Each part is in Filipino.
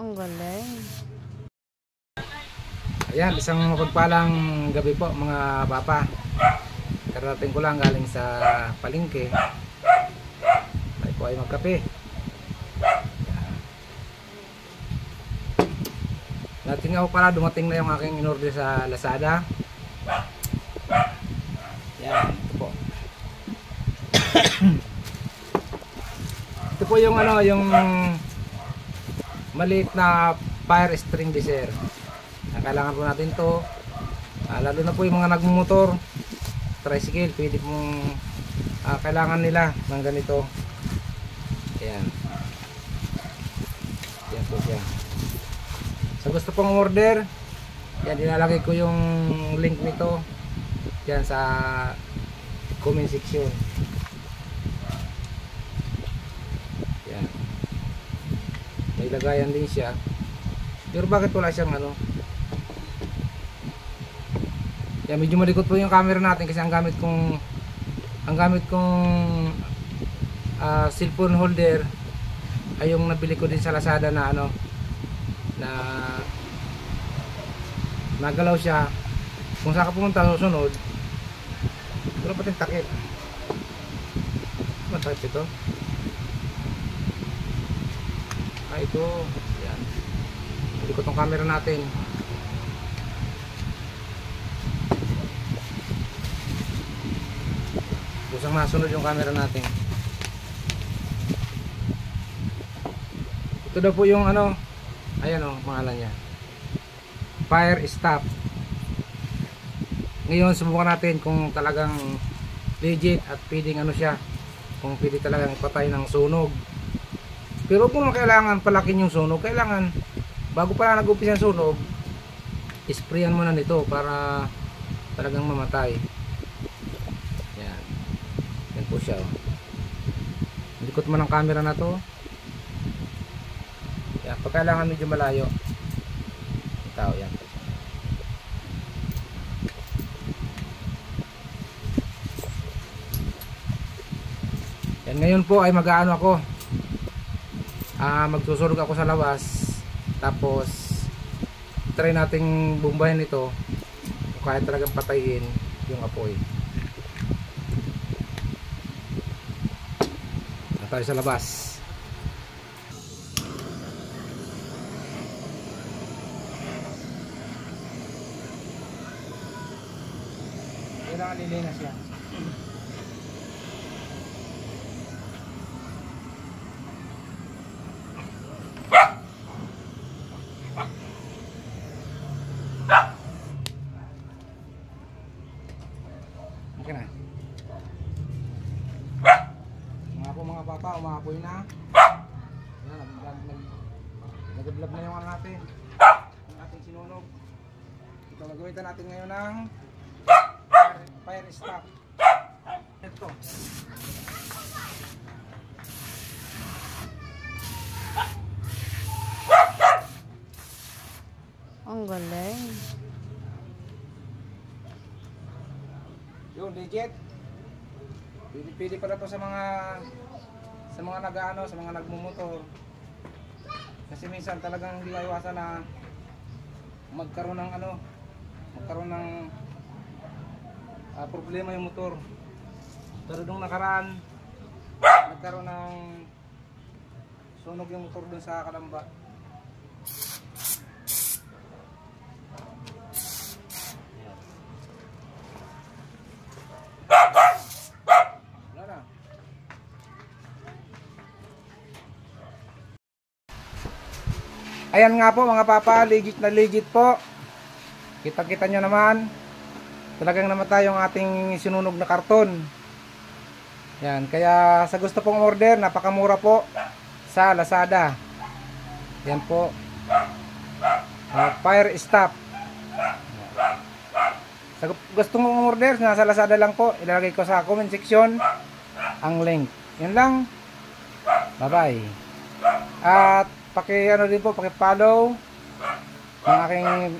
Ang galing. Ayan, isang mapagpalang gabi po mga papa. Karating ko lang galing sa palengke. Tayo po ay magkape. Nating ako pala, dumating na yung aking in-order sa Lazada. Yan, ito po. Ito po yung ano, yung maliit na fire string disher. Kailangan po natin to, lalo na po yung mga nagmumotor, tricycle, pwede pong kailangan nila ng ganito. Ayan, yan po siya. Sa gusto pong order, yan, dinalagay ko yung link nito yan sa comment section. Yan, may lagayan din siya, pero bakit wala siyang ano. Yan, medyo malikot po yung camera natin kasi ang gamit kong cellphone holder ay yung nabili ko din sa Lazada na ano, na nagalaw siya kung saan ka pumunta susunod. Pero pating takip. Matakip ito. Ito. Yan, malikot yung camera natin. Kusang nasunod yung camera natin. Ito daw po yung ano, ayan o, pangalan niya, fire stop. Ngayon subukan natin kung talagang legit at pwedeng ano siya, kung pwede talagang ipatay ng sunog. Pero kung kailangan palakin yung sunog, kailangan bago pa nag-umpisa yung sunog, isprayan mo na nito para talagang mamatay. Yan po siya. Likot mo ng camera na to. Yan, pag kailangan medyo malayo. Ito, yan. Yan, ngayon po ay mag-aano ako. Magsusunog ako sa labas. Tapos try nating bumbahin ito kung kaya talagang patayin yung apoy. Tayo sa labas. Kailangan lilinas yan. Okay na. Mga papa, umapoy na. Yan, nag-vlog na yung ano natin, yung ating sinunog. Ito, gagamitan natin ngayon ng fire stop. Ito. Ang galing. Yung legit. Pili pala to sa mga nag-aano, sa mga nagmumotor. Kasi minsan talagang hindi maiwasan na magkaroon ng ano, problema yung motor. Pero nung nakaraan, nagkaroon ng sunog yung motor dun sa Kalamba. Ayan nga po mga papa, legit na legit po. Kita-kita nyo naman, talagang namatay yung ating sinunog na karton. Yan, kaya sa gusto pong order, napakamura po sa Lazada. Yan po, fire stop. Sa gusto mong order, nasa Lazada lang po. Ilalagay ko sa comment section ang link. Yan lang. Bye bye. At paki-ano din po, paki-follow ng aking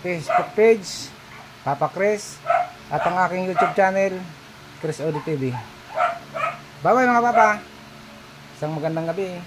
Facebook page, Papa Chris, at ang aking YouTube channel, Chris Odi TV. Bye bye mga papa. Isang magandang gabi.